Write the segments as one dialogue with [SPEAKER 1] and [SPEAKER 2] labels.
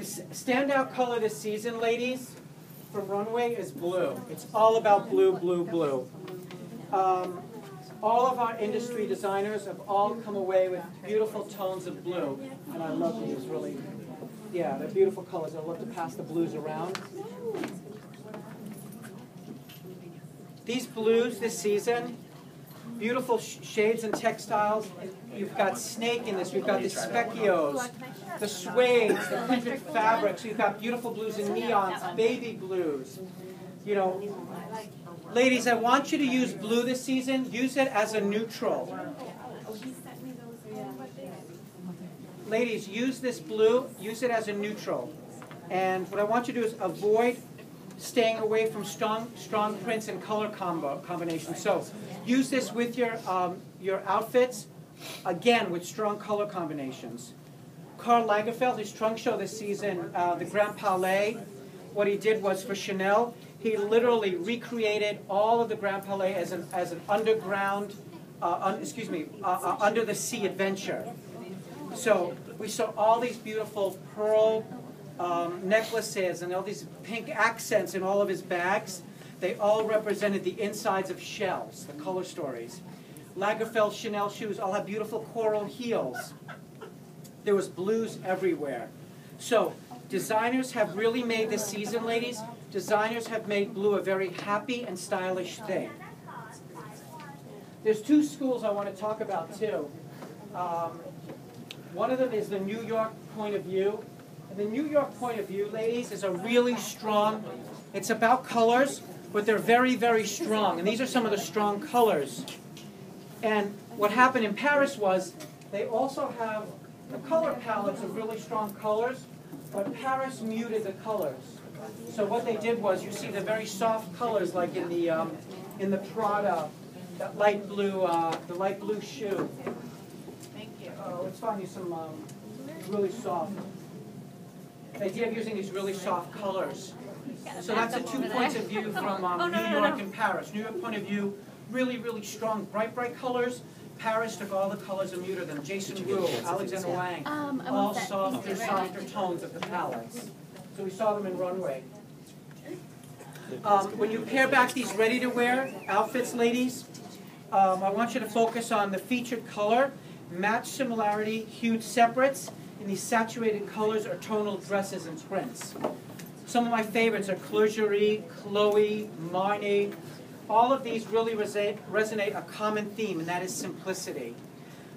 [SPEAKER 1] The standout color this season, ladies, from Runway is blue. It's all about blue, blue, blue. All of our industry designers have all come away with beautiful tones of blue. And I love these, really. Yeah, they're beautiful colors. I love to pass the blues around. These blues this season, beautiful shades and textiles. You've got snake in this. We've got the specchios, the suedes, the printed fabrics. You've got beautiful blues and neons, baby blues. You know, ladies, I want you to use blue this season. Use it as a neutral. Ladies, use this blue. Use it as a neutral. And what I want you to do is avoid staying away from strong prints and color combinations. So use this with your outfits, again, with strong color combinations. Karl Lagerfeld, his trunk show this season, the Grand Palais, what he did was for Chanel, he literally recreated all of the Grand Palais as an underground, under the sea adventure. So we saw all these beautiful pearl necklaces and all these pink accents in all of his bags. They all represented the insides of shells, the color stories. Lagerfeld Chanel shoes all have beautiful coral heels. There was blues everywhere. So designers have really made this season, ladies, designers have made blue a very happy and stylish thing. There's two schools I want to talk about too. One of them is the New York point of view. And the New York point of view, ladies, is a really strong, it's about colors, but they're very, very strong. And these are some of the strong colors. And what happened in Paris was they also have the color palettes of really strong colors, but Paris muted the colors. So what they did was, you see the very soft colors, like in the Prada, that light blue shoe.
[SPEAKER 2] Thank you.
[SPEAKER 1] Let's find you some really soft. The idea of using these really soft colors. So that's the 2 points of view from New York and Paris. New York point of view, really, really strong, bright, bright colors. Paris took all the colors and muted them. Jason Wu, Alexander Wang, all softer tones of the palettes. So we saw them in Runway. When you pair back these ready-to-wear outfits, ladies, I want you to focus on the featured color, match similarity, hued separates, and these saturated colors or tonal dresses and prints. Some of my favorites are Clergerie, Chloe, Marnie. All of these really resonate a common theme, and that is simplicity.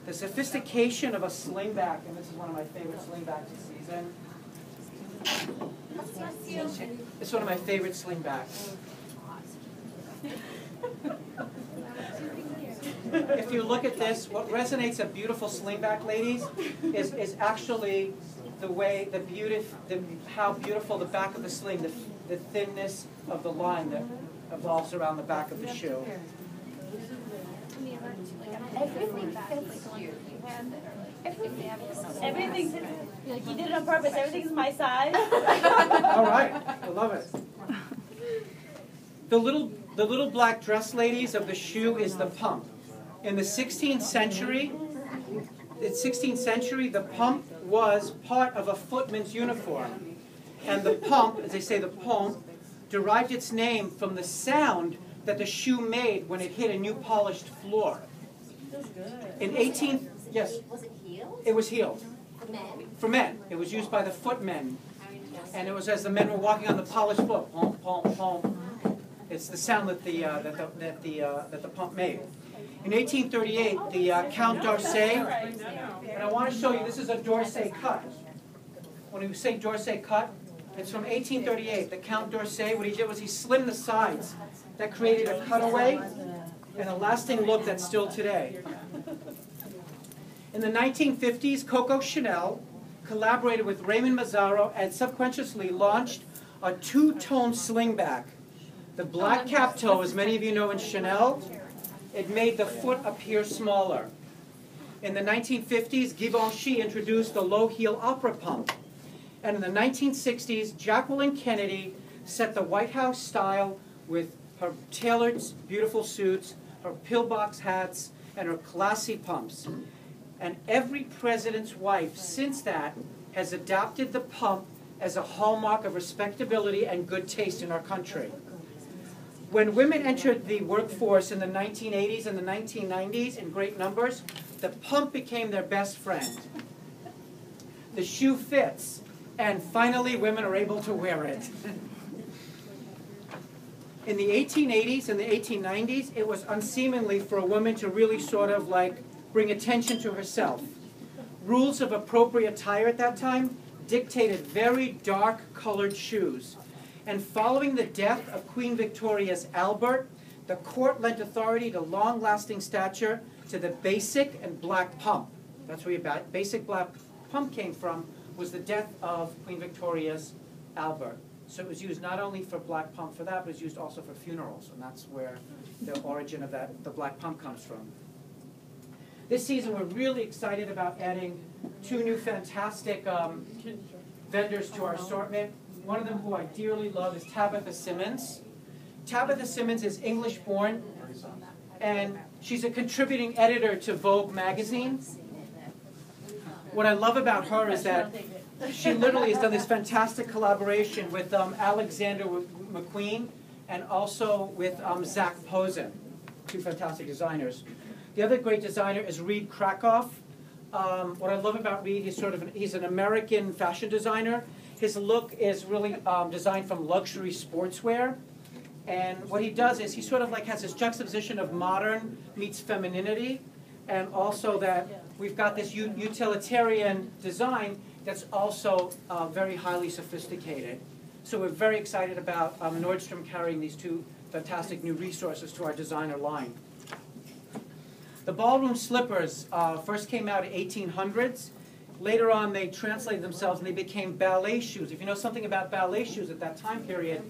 [SPEAKER 1] The sophistication of a slingback, and this is one of my favorite slingbacks this season. It's one of my favorite slingbacks. If you look at this, what resonates a beautiful slingback, ladies, is actually the way, how beautiful the back of the sling, the thinness of the line that evolves around the back of the shoe.
[SPEAKER 2] Everything's, you did it on purpose. Everything's my size.
[SPEAKER 1] All right, I love it. The little black dress, ladies, of the shoe is the pump. In the 16th century, the pump was part of a footman's uniform. And the pump, as they say, the pump, derived its name from the sound that the shoe made when it hit a new polished floor. In 18, yes?
[SPEAKER 3] Was it heeled?
[SPEAKER 1] It was heeled.
[SPEAKER 3] For men?
[SPEAKER 1] For men. It was used by the footmen. And it was as the men were walking on the polished floor. Pump, pump, pump. It's the sound that the pump made. In 1838, the Count d'Orsay, and I want to show you, this is a d'Orsay cut. When we say d'Orsay cut, it's from 1838. The Count d'Orsay, what he did was he slimmed the sides. That created a cutaway and a lasting look that's still today. In the 1950s, Coco Chanel collaborated with Raymond Mazzaro and subconsciously launched a two-tone slingback. The black cap toe, as many of you know in Chanel, it made the foot appear smaller. In the 1950s, Givenchy introduced the low-heel opera pump. And in the 1960s, Jacqueline Kennedy set the White House style with her tailored, beautiful suits, her pillbox hats, and her classy pumps. And every president's wife since that has adopted the pump as a hallmark of respectability and good taste in our country. When women entered the workforce in the 1980s and the 1990s in great numbers, the pump became their best friend. The shoe fits, and finally women are able to wear it. In the 1880s and the 1890s, it was unseemly for a woman to really sort of like bring attention to herself. Rules of appropriate attire at that time dictated very dark colored shoes. And following the death of Queen Victoria's Albert, the court lent authority to long-lasting stature to the basic and black pump. That's where your basic black pump came from, was the death of Queen Victoria's Albert. So it was used not only for black pump for that, but it was used also for funerals, and that's where the origin of the black pump comes from. This season, we're really excited about adding 2 new fantastic vendors to our assortment. One of them who I dearly love is Tabitha Simmons. Tabitha Simmons is English-born, and she's a contributing editor to Vogue magazine. What I love about her is that she literally has done this fantastic collaboration with Alexander McQueen and also with Zach Posen, 2 fantastic designers. The other great designer is Reed Krakoff. What I love about Reed, he's an American fashion designer. His look is really designed from luxury sportswear. And what he does is he sort of like has this juxtaposition of modern meets femininity, and also that we've got this utilitarian design that's also very highly sophisticated. So we're very excited about Nordstrom carrying these 2 fantastic new resources to our designer line. The ballroom slippers first came out in the 1800s. Later on, they translated themselves and they became ballet shoes. If you know something about ballet shoes at that time period,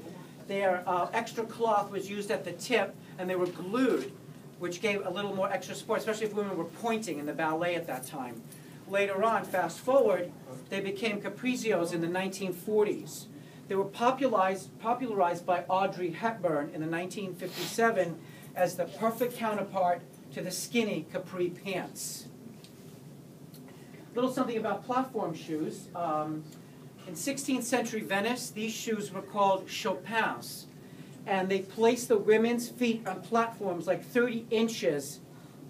[SPEAKER 1] their extra cloth was used at the tip and they were glued, which gave a little more extra support, especially if women were pointing in the ballet at that time. Later on, fast forward, they became caprizios in the 1940s. They were popularized by Audrey Hepburn in the 1957 as the perfect counterpart to the skinny capri pants. A little something about platform shoes. In 16th century Venice, these shoes were called chopins, and they placed the women's feet on platforms like 30 inches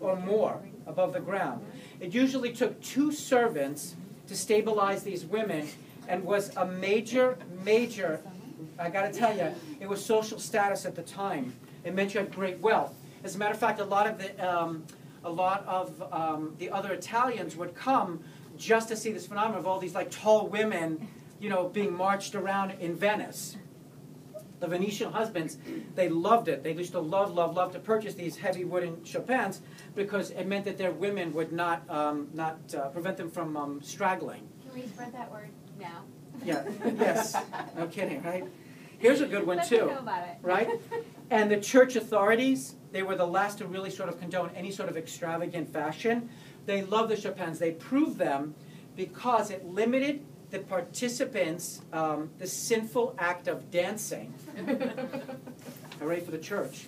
[SPEAKER 1] or more above the ground. It usually took 2 servants to stabilize these women, and was a major, I gotta tell you, it was social status at the time. It meant you had great wealth. As a matter of fact, a lot of the other Italians would come just to see this phenomenon of all these like tall women, you know, being marched around in Venice. The Venetian husbands, they loved it. They used to love to purchase these heavy wooden chopins because it meant that their women would not prevent them from straggling.
[SPEAKER 3] Can we spread that word now?
[SPEAKER 1] Yeah. Yes. No kidding, right? Here's a good one too.
[SPEAKER 3] Let me know about it.
[SPEAKER 1] Right? And the church authorities, they were the last to really sort of condone any sort of extravagant fashion. They loved the chopins. They proved them because it limited the participants the sinful act of dancing. Hooray for the church.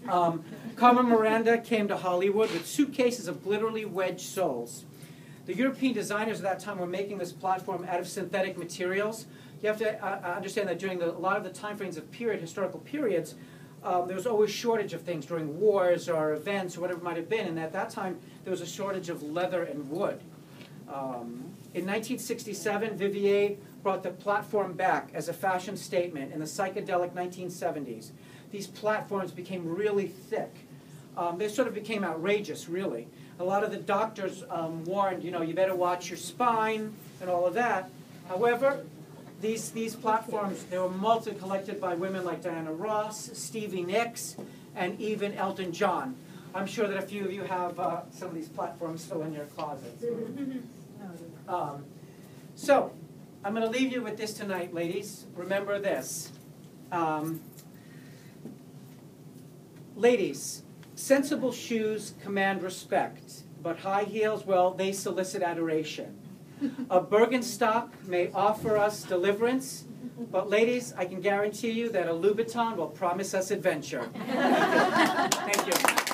[SPEAKER 1] Carmen Miranda came to Hollywood with suitcases of glitterly wedged soles. The European designers at that time were making this platform out of synthetic materials. You have to understand that during a lot of the time frames of historical periods, there was always shortage of things during wars or events or whatever it might have been, and at that time there was a shortage of leather and wood. In 1967, Vivier brought the platform back as a fashion statement in the psychedelic 1970s. These platforms became really thick. They sort of became outrageous, really. A lot of the doctors warned, you know, you better watch your spine and all of that. However, these platforms, they were mostly collected by women like Diana Ross, Stevie Nicks, and even Elton John. I'm sure that a few of you have some of these platforms still in your closets. So, I'm going to leave you with this tonight, ladies. Remember this. Ladies, sensible shoes command respect, but high heels, well, they solicit adoration. A Birkenstock may offer us deliverance, but ladies, I can guarantee you that a Louboutin will promise us adventure. Thank you. Thank you.